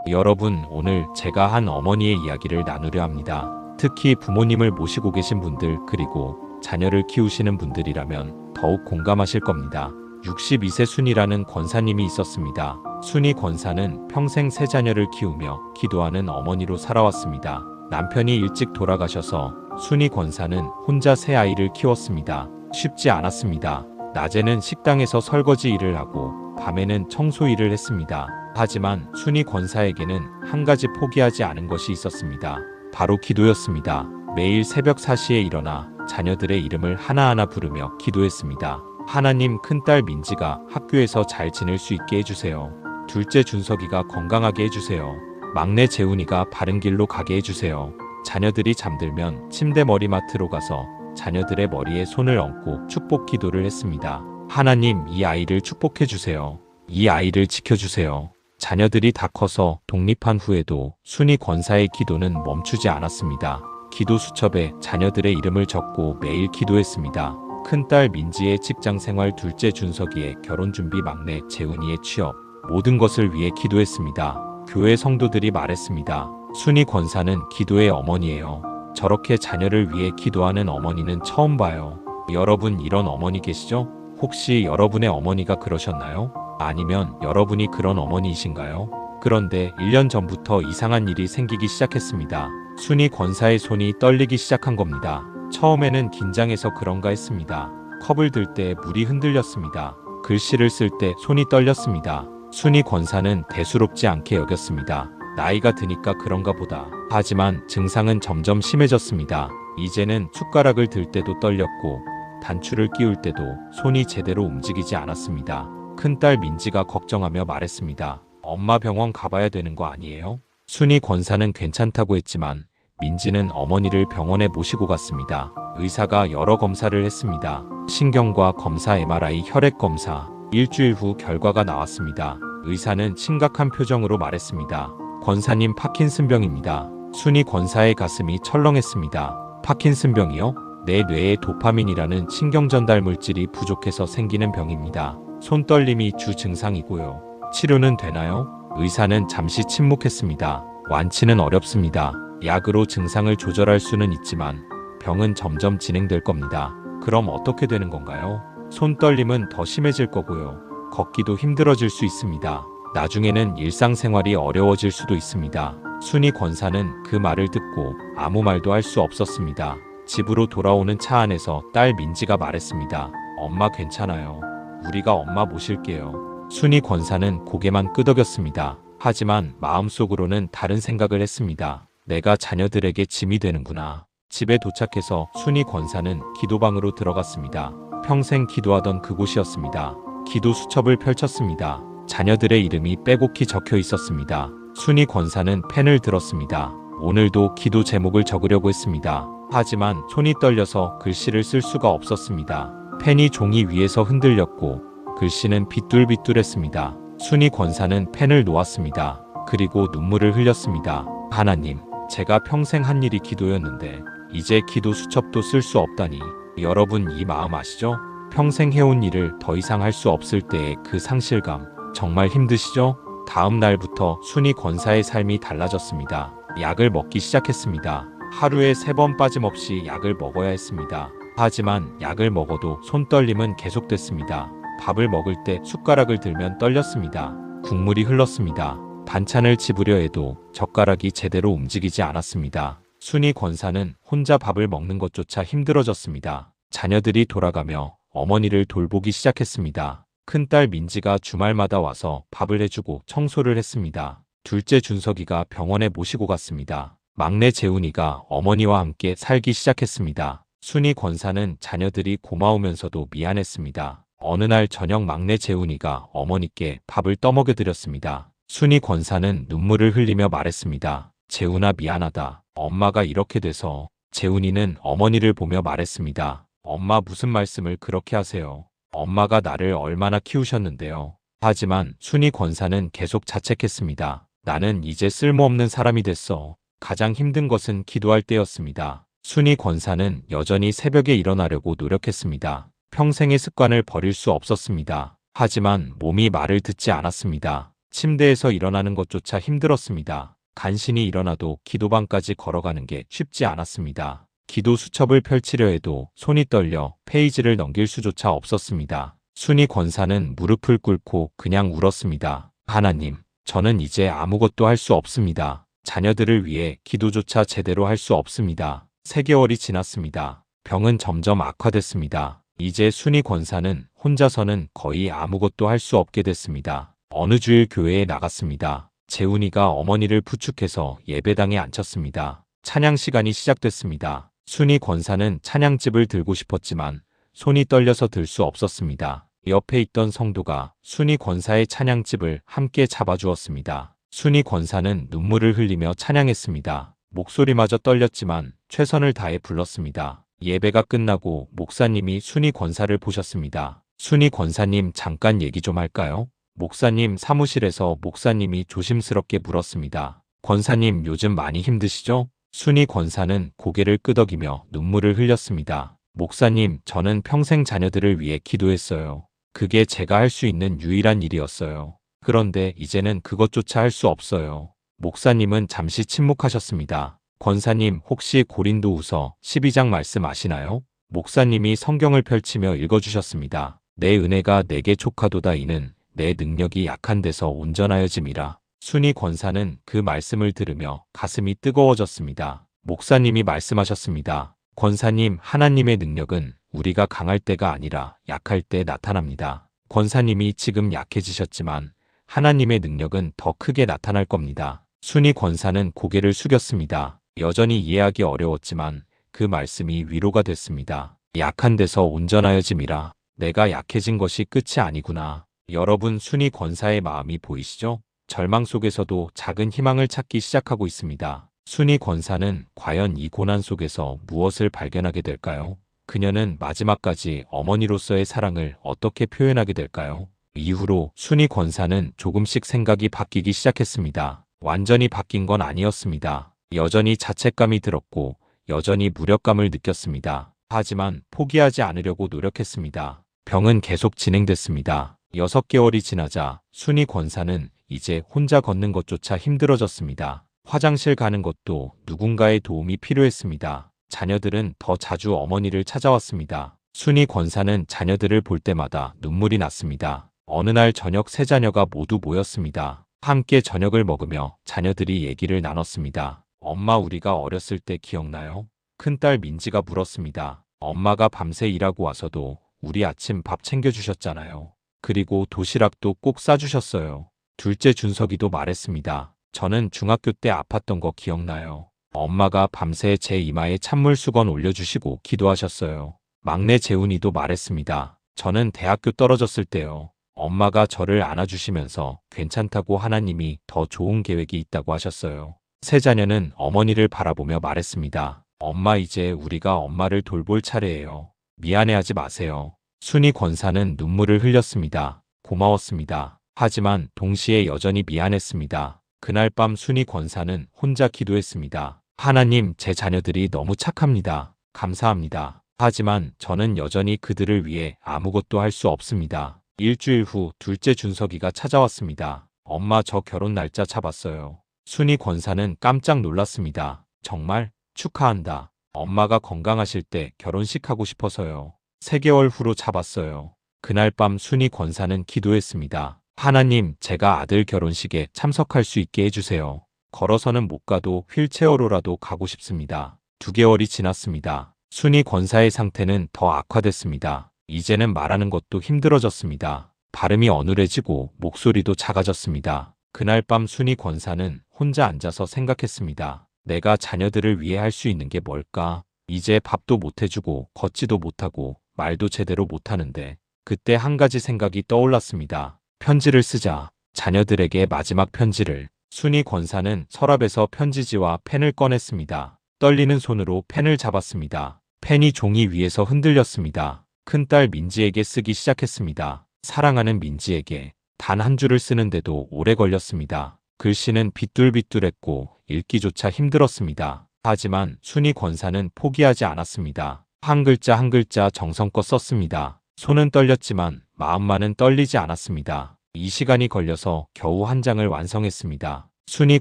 여러분, 오늘 제가 한 어머니의 이야기를 나누려 합니다. 특히 부모님을 모시고 계신 분들 그리고 자녀를 키우시는 분들이라면 더욱 공감하실 겁니다. 62세 순이라는 권사님이 있었습니다. 순이 권사는 평생 세 자녀를 키우며 기도하는 어머니로 살아왔습니다. 남편이 일찍 돌아가셔서 순이 권사는 혼자 세 아이를 키웠습니다. 쉽지 않았습니다. 낮에는 식당에서 설거지 일을 하고 밤에는 청소 일을 했습니다. 하지만 순이 권사에게는 한 가지 포기하지 않은 것이 있었습니다. 바로 기도였습니다. 매일 새벽 4시에 일어나 자녀들의 이름을 하나하나 부르며 기도했습니다. 하나님, 큰딸 민지가 학교에서 잘 지낼 수 있게 해주세요. 둘째 준석이가 건강하게 해주세요. 막내 재훈이가 바른 길로 가게 해주세요. 자녀들이 잠들면 침대 머리맡으로 가서 자녀들의 머리에 손을 얹고 축복 기도를 했습니다. 하나님, 이 아이를 축복해주세요. 이 아이를 지켜주세요. 자녀들이 다 커서 독립한 후에도 순이 권사의 기도는 멈추지 않았습니다. 기도 수첩에 자녀들의 이름을 적고 매일 기도했습니다. 큰딸 민지의 직장생활, 둘째 준석이의 결혼준비, 막내 재훈이의 취업, 모든 것을 위해 기도했습니다. 교회 성도들이 말했습니다. 순이 권사는 기도의 어머니예요. 저렇게 자녀를 위해 기도하는 어머니는 처음 봐요. 여러분, 이런 어머니 계시죠? 혹시 여러분의 어머니가 그러셨나요? 아니면 여러분이 그런 어머니이신가요? 그런데 1년 전부터 이상한 일이 생기기 시작했습니다. 순이 권사의 손이 떨리기 시작한 겁니다. 처음에는 긴장해서 그런가 했습니다. 컵을 들 때 물이 흔들렸습니다. 글씨를 쓸 때 손이 떨렸습니다. 순이 권사는 대수롭지 않게 여겼습니다. 나이가 드니까 그런가 보다. 하지만 증상은 점점 심해졌습니다. 이제는 숟가락을 들 때도 떨렸고 단추를 끼울 때도 손이 제대로 움직이지 않았습니다. 큰딸 민지가 걱정하며 말했습니다. 엄마, 병원 가봐야 되는 거 아니에요? 순이 권사는 괜찮다고 했지만 민지는 어머니를 병원에 모시고 갔습니다. 의사가 여러 검사를 했습니다. 신경과 검사, MRI, 혈액 검사. 일주일 후 결과가 나왔습니다. 의사는 심각한 표정으로 말했습니다. 권사님, 파킨슨병입니다. 순이 권사의 가슴이 철렁했습니다. 파킨슨병이요? 내 뇌에 도파민이라는 신경전달 물질이 부족해서 생기는 병입니다. 손떨림이 주 증상이고요. 치료는 되나요? 의사는 잠시 침묵했습니다. 완치는 어렵습니다. 약으로 증상을 조절할 수는 있지만 병은 점점 진행될 겁니다. 그럼 어떻게 되는 건가요? 손떨림은 더 심해질 거고요. 걷기도 힘들어질 수 있습니다. 나중에는 일상생활이 어려워질 수도 있습니다. 순이 권사는 그 말을 듣고 아무 말도 할 수 없었습니다. 집으로 돌아오는 차 안에서 딸 민지가 말했습니다. 엄마, 괜찮아요. 우리가 엄마 모실게요. 순이 권사는 고개만 끄덕였습니다. 하지만 마음속으로는 다른 생각을 했습니다. 내가 자녀들에게 짐이 되는구나. 집에 도착해서 순이 권사는 기도방으로 들어갔습니다. 평생 기도하던 그곳이었습니다. 기도 수첩을 펼쳤습니다. 자녀들의 이름이 빼곡히 적혀 있었습니다. 순이 권사는 펜을 들었습니다. 오늘도 기도 제목을 적으려고 했습니다. 하지만 손이 떨려서 글씨를 쓸 수가 없었습니다. 펜이 종이 위에서 흔들렸고 글씨는 비뚤비뚤했습니다. 순이 권사는 펜을 놓았습니다. 그리고 눈물을 흘렸습니다. 하나님, 제가 평생 한 일이 기도였는데 이제 기도 수첩도 쓸 수 없다니. 여러분, 이 마음 아시죠? 평생 해온 일을 더 이상 할 수 없을 때의 그 상실감, 정말 힘드시죠? 다음 날부터 순이 권사의 삶이 달라졌습니다. 약을 먹기 시작했습니다. 하루에 3번 빠짐없이 약을 먹어야 했습니다. 하지만 약을 먹어도 손떨림은 계속됐습니다. 밥을 먹을 때 숟가락을 들면 떨렸습니다. 국물이 흘렀습니다. 반찬을 집으려 해도 젓가락이 제대로 움직이지 않았습니다. 순이 권사는 혼자 밥을 먹는 것조차 힘들어졌습니다. 자녀들이 돌아가며 어머니를 돌보기 시작했습니다. 큰딸 민지가 주말마다 와서 밥을 해주고 청소를 했습니다. 둘째 준석이가 병원에 모시고 갔습니다. 막내 재훈이가 어머니와 함께 살기 시작했습니다. 순이 권사는 자녀들이 고마우면서도 미안했습니다. 어느 날 저녁, 막내 재훈이가 어머니께 밥을 떠먹여 드렸습니다. 순이 권사는 눈물을 흘리며 말했습니다. 재훈아, 미안하다. 엄마가 이렇게 돼서. 재훈이는 어머니를 보며 말했습니다. 엄마, 무슨 말씀을 그렇게 하세요. 엄마가 나를 얼마나 키우셨는데요. 하지만 순이 권사는 계속 자책했습니다. 나는 이제 쓸모없는 사람이 됐어. 가장 힘든 것은 기도할 때였습니다. 순이 권사는 여전히 새벽에 일어나려고 노력했습니다. 평생의 습관을 버릴 수 없었습니다. 하지만 몸이 말을 듣지 않았습니다. 침대에서 일어나는 것조차 힘들었습니다. 간신히 일어나도 기도방까지 걸어가는 게 쉽지 않았습니다. 기도 수첩을 펼치려 해도 손이 떨려 페이지를 넘길 수조차 없었습니다. 순이 권사는 무릎을 꿇고 그냥 울었습니다. 하나님, 저는 이제 아무것도 할 수 없습니다. 자녀들을 위해 기도조차 제대로 할 수 없습니다. 3개월이 지났습니다. 병은 점점 악화됐습니다. 이제 순이 권사는 혼자서는 거의 아무것도 할 수 없게 됐습니다. 어느 주일 교회에 나갔습니다. 재훈이가 어머니를 부축해서 예배당에 앉혔습니다. 찬양 시간이 시작됐습니다. 순이 권사는 찬양집을 들고 싶었지만 손이 떨려서 들 수 없었습니다. 옆에 있던 성도가 순이 권사의 찬양집을 함께 잡아주었습니다. 순이 권사는 눈물을 흘리며 찬양했습니다. 목소리마저 떨렸지만 최선을 다해 불렀습니다. 예배가 끝나고 목사님이 순이 권사를 보셨습니다. 순이 권사님, 잠깐 얘기 좀 할까요? 목사님 사무실에서 목사님이 조심스럽게 물었습니다. 권사님, 요즘 많이 힘드시죠? 순이 권사는 고개를 끄덕이며 눈물을 흘렸습니다. 목사님, 저는 평생 자녀들을 위해 기도했어요. 그게 제가 할 수 있는 유일한 일이었어요. 그런데 이제는 그것조차 할 수 없어요. 목사님은 잠시 침묵하셨습니다. 권사님, 혹시 고린도후서 12장 말씀 아시나요? 목사님이 성경을 펼치며 읽어주셨습니다. 내 은혜가 내게 족하도다. 이는 내 능력이 약한 데서 온전하여짐이라. 순이 권사는 그 말씀을 들으며 가슴이 뜨거워졌습니다. 목사님이 말씀하셨습니다. 권사님, 하나님의 능력은 우리가 강할 때가 아니라 약할 때 나타납니다. 권사님이 지금 약해지셨지만 하나님의 능력은 더 크게 나타날 겁니다. 순이 권사는 고개를 숙였습니다. 여전히 이해하기 어려웠지만 그 말씀이 위로가 됐습니다. 약한 데서 온전하여짐이라. 내가 약해진 것이 끝이 아니구나. 여러분, 순이 권사의 마음이 보이시죠? 절망 속에서도 작은 희망을 찾기 시작하고 있습니다. 순이 권사는 과연 이 고난 속에서 무엇을 발견하게 될까요? 그녀는 마지막까지 어머니로서의 사랑을 어떻게 표현하게 될까요? 이후로 순이 권사는 조금씩 생각이 바뀌기 시작했습니다. 완전히 바뀐 건 아니었습니다. 여전히 자책감이 들었고 여전히 무력감을 느꼈습니다. 하지만 포기하지 않으려고 노력했습니다. 병은 계속 진행됐습니다. 6개월이 지나자 순이 권사는 이제 혼자 걷는 것조차 힘들어졌습니다. 화장실 가는 것도 누군가의 도움이 필요했습니다. 자녀들은 더 자주 어머니를 찾아왔습니다. 순이 권사는 자녀들을 볼 때마다 눈물이 났습니다. 어느 날 저녁 3자녀가 모두 모였습니다. 함께 저녁을 먹으며 자녀들이 얘기를 나눴습니다. 엄마, 우리가 어렸을 때 기억나요? 큰딸 민지가 물었습니다. 엄마가 밤새 일하고 와서도 우리 아침 밥 챙겨주셨잖아요. 그리고 도시락도 꼭 싸주셨어요. 둘째 준석이도 말했습니다. 저는 중학교 때 아팠던 거 기억나요. 엄마가 밤새 제 이마에 찬물 수건 올려주시고 기도하셨어요. 막내 재훈이도 말했습니다. 저는 대학교 떨어졌을 때요. 엄마가 저를 안아주시면서 괜찮다고 하나님이 더 좋은 계획이 있다고 하셨어요. 3자녀는 어머니를 바라보며 말했습니다. 엄마, 이제 우리가 엄마를 돌볼 차례예요. 미안해하지 마세요. 순이 권사는 눈물을 흘렸습니다. 고마웠습니다. 하지만 동시에 여전히 미안했습니다. 그날 밤 순이 권사는 혼자 기도했습니다. 하나님, 제 자녀들이 너무 착합니다. 감사합니다. 하지만 저는 여전히 그들을 위해 아무것도 할 수 없습니다. 일주일 후 둘째 준석이가 찾아왔습니다. 엄마, 저 결혼 날짜 잡았어요. 순이 권사는 깜짝 놀랐습니다. 정말? 축하한다. 엄마가 건강하실 때 결혼식 하고 싶어서요. 3개월 후로 잡았어요. 그날 밤 순이 권사는 기도했습니다. 하나님, 제가 아들 결혼식에 참석할 수 있게 해주세요. 걸어서는 못 가도 휠체어로라도 가고 싶습니다. 2개월이 지났습니다. 순이 권사의 상태는 더 악화됐습니다. 이제는 말하는 것도 힘들어졌습니다. 발음이 어눌해지고 목소리도 작아졌습니다. 그날 밤 순이 권사는 혼자 앉아서 생각했습니다. 내가 자녀들을 위해 할 수 있는 게 뭘까? 이제 밥도 못 해주고 걷지도 못하고 말도 제대로 못하는데 그때 한 가지 생각이 떠올랐습니다. 편지를 쓰자. 자녀들에게 마지막 편지를. 순이 권사는 서랍에서 편지지와 펜을 꺼냈습니다. 떨리는 손으로 펜을 잡았습니다. 펜이 종이 위에서 흔들렸습니다. 큰딸 민지에게 쓰기 시작했습니다. 사랑하는 민지에게. 단 한 줄을 쓰는데도 오래 걸렸습니다. 글씨는 비뚤비뚤했고 읽기조차 힘들었습니다. 하지만 순이 권사는 포기하지 않았습니다. 한 글자 한 글자 정성껏 썼습니다. 손은 떨렸지만 마음만은 떨리지 않았습니다. 이 시간이 걸려서 겨우 한 장을 완성했습니다. 순이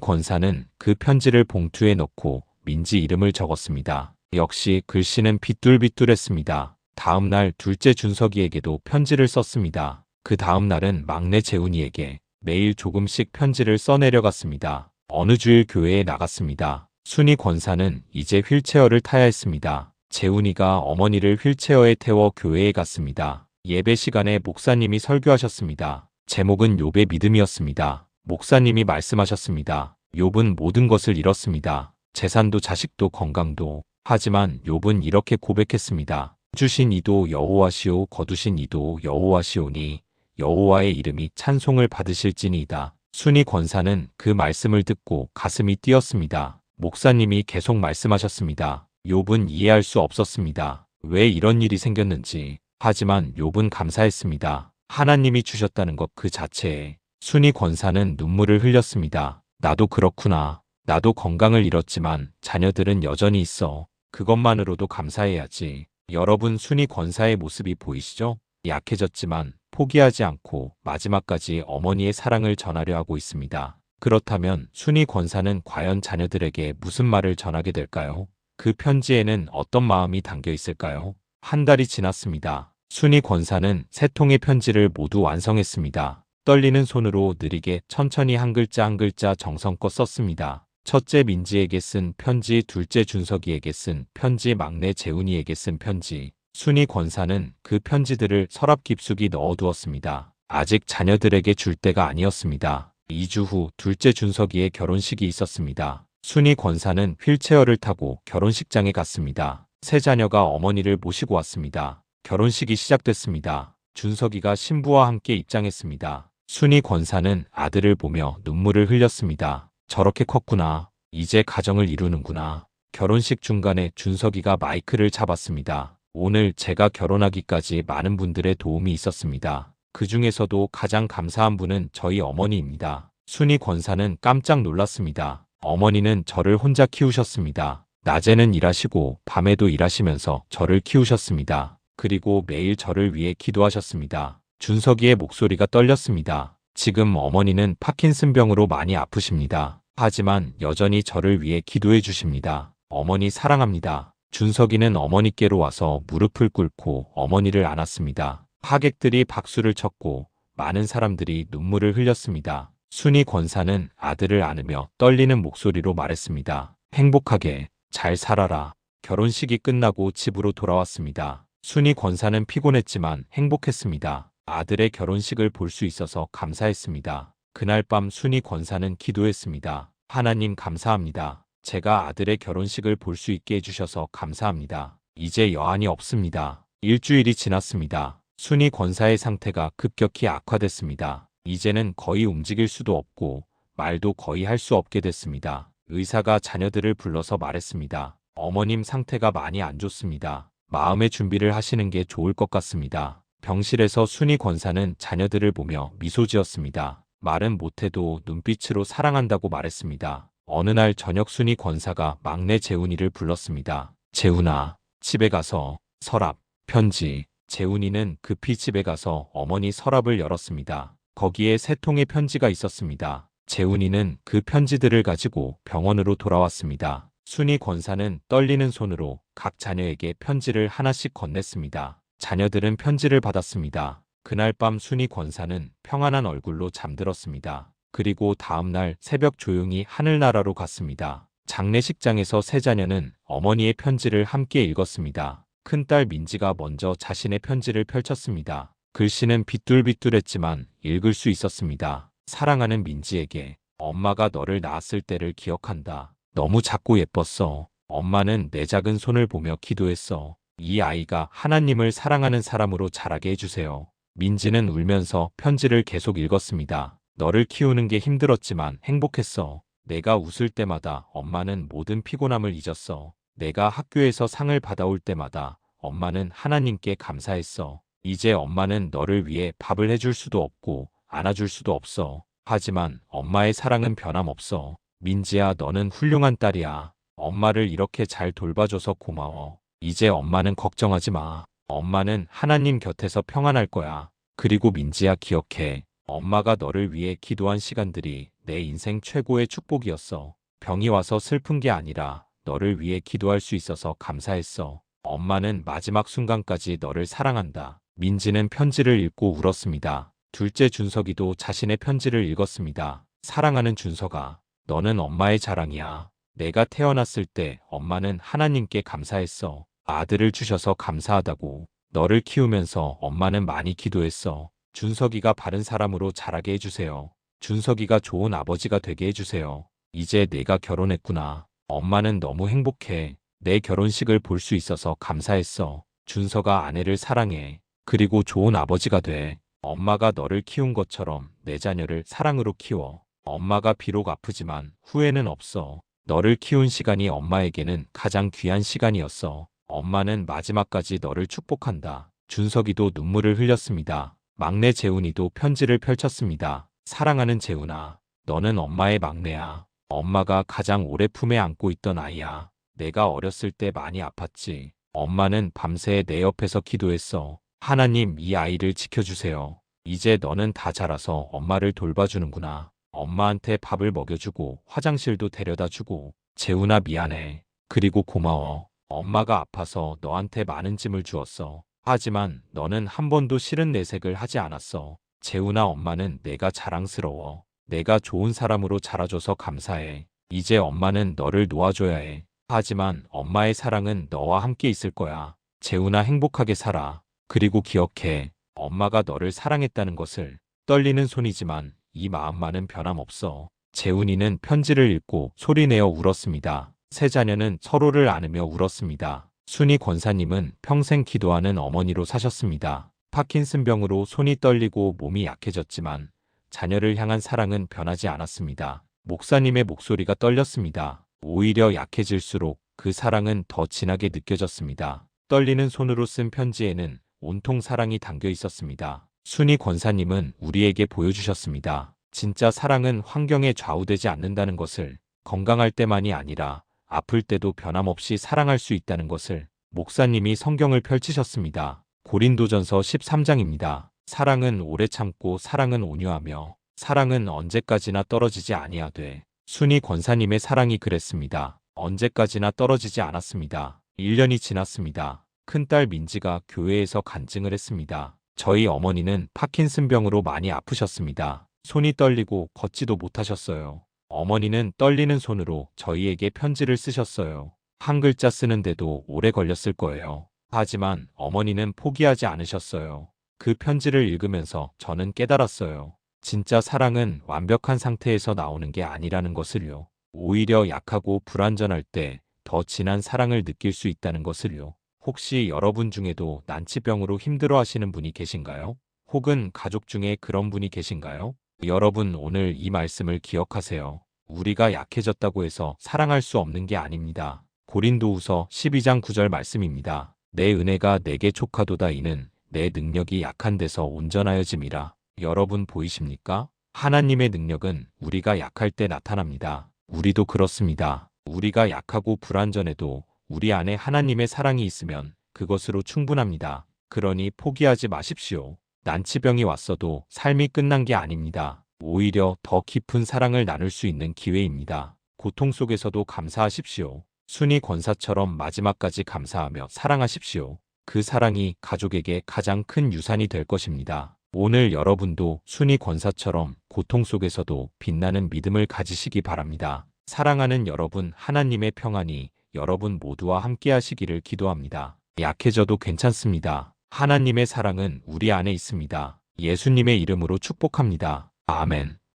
권사는 그 편지를 봉투에 넣고 민지 이름을 적었습니다. 역시 글씨는 삐뚤삐뚤했습니다. 다음 날 둘째 준석이에게도 편지를 썼습니다. 그 다음 날은 막내 재훈이에게 매일 조금씩 편지를 써내려갔습니다. 어느 주일 교회에 나갔습니다. 순이 권사는 이제 휠체어를 타야 했습니다. 재훈이가 어머니를 휠체어에 태워 교회에 갔습니다. 예배 시간에 목사님이 설교하셨습니다. 제목은 욥의 믿음이었습니다. 목사님이 말씀하셨습니다. 욥은 모든 것을 잃었습니다. 재산도 자식도 건강도. 하지만 욥은 이렇게 고백했습니다. 주신 이도 여호와시오 거두신 이도 여호와시오니 여호와의 이름이 찬송을 받으실지니이다. 순이 권사는 그 말씀을 듣고 가슴이 뛰었습니다. 목사님이 계속 말씀하셨습니다. 욥은 이해할 수 없었습니다. 왜 이런 일이 생겼는지. 하지만 욥은 감사했습니다. 하나님이 주셨다는 것 그 자체에. 순이 권사는 눈물을 흘렸습니다. 나도 그렇구나. 나도 건강을 잃었지만 자녀들은 여전히 있어. 그것만으로도 감사해야지. 여러분 순이 권사의 모습이 보이시죠? 약해졌지만 포기하지 않고 마지막까지 어머니의 사랑을 전하려 하고 있습니다. 그렇다면 순이 권사는 과연 자녀들에게 무슨 말을 전하게 될까요? 그 편지에는 어떤 마음이 담겨 있을까요? 한 달이 지났습니다. 순이 권사는 세 통의 편지를 모두 완성했습니다. 떨리는 손으로 느리게 천천히 한 글자 한 글자 정성껏 썼습니다. 첫째 민지에게 쓴 편지, 둘째 준석이에게 쓴 편지, 막내 재훈이에게 쓴 편지. 순이 권사는 그 편지들을 서랍 깊숙이 넣어두었습니다. 아직 자녀들에게 줄 때가 아니었습니다. 2주 후 둘째 준석이의 결혼식이 있었습니다. 순이 권사는 휠체어를 타고 결혼식장에 갔습니다. 세 자녀가 어머니를 모시고 왔습니다. 결혼식이 시작됐습니다. 준석이가 신부와 함께 입장했습니다. 순이 권사는 아들을 보며 눈물을 흘렸습니다. 저렇게 컸구나. 이제 가정을 이루는구나. 결혼식 중간에 준석이가 마이크를 잡았습니다. 오늘 제가 결혼하기까지 많은 분들의 도움이 있었습니다. 그 중에서도 가장 감사한 분은 저희 어머니입니다. 순이 권사는 깜짝 놀랐습니다. 어머니는 저를 혼자 키우셨습니다. 낮에는 일하시고 밤에도 일하시면서 저를 키우셨습니다. 그리고 매일 저를 위해 기도하셨습니다. 준석이의 목소리가 떨렸습니다. 지금 어머니는 파킨슨병으로 많이 아프십니다. 하지만 여전히 저를 위해 기도해 주십니다. 어머니 사랑합니다. 준석이는 어머니께로 와서 무릎을 꿇고 어머니를 안았습니다. 하객들이 박수를 쳤고 많은 사람들이 눈물을 흘렸습니다. 순이 권사는 아들을 안으며 떨리는 목소리로 말했습니다. 행복하게 잘 살아라. 결혼식이 끝나고 집으로 돌아왔습니다. 순이 권사는 피곤했지만 행복했습니다. 아들의 결혼식을 볼 수 있어서 감사했습니다. 그날 밤 순이 권사는 기도했습니다. 하나님 감사합니다. 제가 아들의 결혼식을 볼 수 있게 해주셔서 감사합니다. 이제 여한이 없습니다. 일주일이 지났습니다. 순이 권사의 상태가 급격히 악화됐습니다. 이제는 거의 움직일 수도 없고 말도 거의 할 수 없게 됐습니다. 의사가 자녀들을 불러서 말했습니다. 어머님 상태가 많이 안 좋습니다. 마음의 준비를 하시는 게 좋을 것 같습니다. 병실에서 순이 권사는 자녀들을 보며 미소 지었습니다. 말은 못해도 눈빛으로 사랑한다고 말했습니다. 어느 날 저녁 순이 권사가 막내 재훈이를 불렀습니다. 재훈아, 집에 가서 서랍, 편지. 재훈이는 급히 집에 가서 어머니 서랍을 열었습니다. 거기에 세 통의 편지가 있었습니다. 재훈이는 그 편지들을 가지고 병원으로 돌아왔습니다. 순이 권사는 떨리는 손으로 각 자녀에게 편지를 하나씩 건넸습니다. 자녀들은 편지를 받았습니다. 그날 밤 순이 권사는 평안한 얼굴로 잠들었습니다. 그리고 다음 날 새벽 조용히 하늘나라로 갔습니다. 장례식장에서 세 자녀는 어머니의 편지를 함께 읽었습니다. 큰딸 민지가 먼저 자신의 편지를 펼쳤습니다. 글씨는 비뚤비뚤했지만 읽을 수 있었습니다. 사랑하는 민지에게 엄마가 너를 낳았을 때를 기억한다. 너무 작고 예뻤어. 엄마는 내 작은 손을 보며 기도했어. 이 아이가 하나님을 사랑하는 사람으로 자라게 해주세요. 민지는 울면서 편지를 계속 읽었습니다. 너를 키우는 게 힘들었지만 행복했어. 내가 웃을 때마다 엄마는 모든 피곤함을 잊었어. 내가 학교에서 상을 받아올 때마다 엄마는 하나님께 감사했어. 이제 엄마는 너를 위해 밥을 해줄 수도 없고 안아줄 수도 없어. 하지만 엄마의 사랑은 변함없어. 민지야, 너는 훌륭한 딸이야. 엄마를 이렇게 잘 돌봐줘서 고마워. 이제 엄마는 걱정하지 마. 엄마는 하나님 곁에서 평안할 거야. 그리고 민지야, 기억해. 엄마가 너를 위해 기도한 시간들이 내 인생 최고의 축복이었어. 병이 와서 슬픈 게 아니라 너를 위해 기도할 수 있어서 감사했어. 엄마는 마지막 순간까지 너를 사랑한다. 민지는 편지를 읽고 울었습니다. 둘째 준석이도 자신의 편지를 읽었습니다. 사랑하는 준석아, 너는 엄마의 자랑이야. 내가 태어났을 때 엄마는 하나님께 감사했어. 아들을 주셔서 감사하다고. 너를 키우면서 엄마는 많이 기도했어. 준석이가 바른 사람으로 자라게 해주세요. 준석이가 좋은 아버지가 되게 해주세요. 이제 내가 결혼했구나. 엄마는 너무 행복해. 내 결혼식을 볼 수 있어서 감사했어. 준석아, 아내를 사랑해. 그리고 좋은 아버지가 돼. 엄마가 너를 키운 것처럼 내 자녀를 사랑으로 키워. 엄마가 비록 아프지만 후회는 없어. 너를 키운 시간이 엄마에게는 가장 귀한 시간이었어. 엄마는 마지막까지 너를 축복한다. 준석이도 눈물을 흘렸습니다. 막내 재훈이도 편지를 펼쳤습니다. 사랑하는 재훈아, 너는 엄마의 막내야. 엄마가 가장 오래 품에 안고 있던 아이야. 내가 어렸을 때 많이 아팠지. 엄마는 밤새 내 옆에서 기도했어. 하나님, 이 아이를 지켜주세요. 이제 너는 다 자라서 엄마를 돌봐주는구나. 엄마한테 밥을 먹여주고 화장실도 데려다주고. 재훈아, 미안해. 그리고 고마워. 엄마가 아파서 너한테 많은 짐을 주었어. 하지만 너는 한 번도 싫은 내색을 하지 않았어. 재훈아, 엄마는 내가 자랑스러워. 내가 좋은 사람으로 자라줘서 감사해. 이제 엄마는 너를 놓아줘야 해. 하지만 엄마의 사랑은 너와 함께 있을 거야. 재훈아, 행복하게 살아. 그리고 기억해. 엄마가 너를 사랑했다는 것을. 떨리는 손이지만 이 마음만은 변함없어. 재훈이는 편지를 읽고 소리내어 울었습니다. 세 자녀는 서로를 안으며 울었습니다. 순이 권사님은 평생 기도하는 어머니로 사셨습니다. 파킨슨병으로 손이 떨리고 몸이 약해졌지만 자녀를 향한 사랑은 변하지 않았습니다. 목사님의 목소리가 떨렸습니다. 오히려 약해질수록 그 사랑은 더 진하게 느껴졌습니다. 떨리는 손으로 쓴 편지에는 온통 사랑이 담겨 있었습니다. 순이 권사님은 우리에게 보여주셨습니다. 진짜 사랑은 환경에 좌우되지 않는다는 것을, 건강할 때만이 아니라 아플 때도 변함없이 사랑할 수 있다는 것을. 목사님이 성경을 펼치셨습니다. 고린도전서 13장입니다. 사랑은 오래 참고 사랑은 온유하며 사랑은 언제까지나 떨어지지 아니하되. 순이 권사님의 사랑이 그랬습니다. 언제까지나 떨어지지 않았습니다. 1년이 지났습니다. 큰딸 민지가 교회에서 간증을 했습니다. 저희 어머니는 파킨슨병으로 많이 아프셨습니다. 손이 떨리고 걷지도 못하셨어요. 어머니는 떨리는 손으로 저희에게 편지를 쓰셨어요. 한 글자 쓰는데도 오래 걸렸을 거예요. 하지만 어머니는 포기하지 않으셨어요. 그 편지를 읽으면서 저는 깨달았어요. 진짜 사랑은 완벽한 상태에서 나오는 게 아니라는 것을요. 오히려 약하고 불완전할 때 더 진한 사랑을 느낄 수 있다는 것을요. 혹시 여러분 중에도 난치병으로 힘들어하시는 분이 계신가요? 혹은 가족 중에 그런 분이 계신가요? 여러분, 오늘 이 말씀을 기억하세요. 우리가 약해졌다고 해서 사랑할 수 없는 게 아닙니다. 고린도후서 12장 9절 말씀입니다. 내 은혜가 내게 족하도다. 이는 내 능력이 약한 데서 온전하여짐이라. 여러분 보이십니까? 하나님의 능력은 우리가 약할 때 나타납니다. 우리도 그렇습니다. 우리가 약하고 불완전해도 우리 안에 하나님의 사랑이 있으면 그것으로 충분합니다. 그러니 포기하지 마십시오. 난치병이 왔어도 삶이 끝난 게 아닙니다. 오히려 더 깊은 사랑을 나눌 수 있는 기회입니다. 고통 속에서도 감사하십시오. 순이 권사처럼 마지막까지 감사하며 사랑하십시오. 그 사랑이 가족에게 가장 큰 유산이 될 것입니다. 오늘 여러분도 순이 권사처럼 고통 속에서도 빛나는 믿음을 가지시기 바랍니다. 사랑하는 여러분, 하나님의 평안이 여러분 모두와 함께 하시기를 기도합니다. 약해져도 괜찮습니다. 하나님의 사랑은 우리 안에 있습니다. 예수님의 이름으로 축복합니다. 아멘.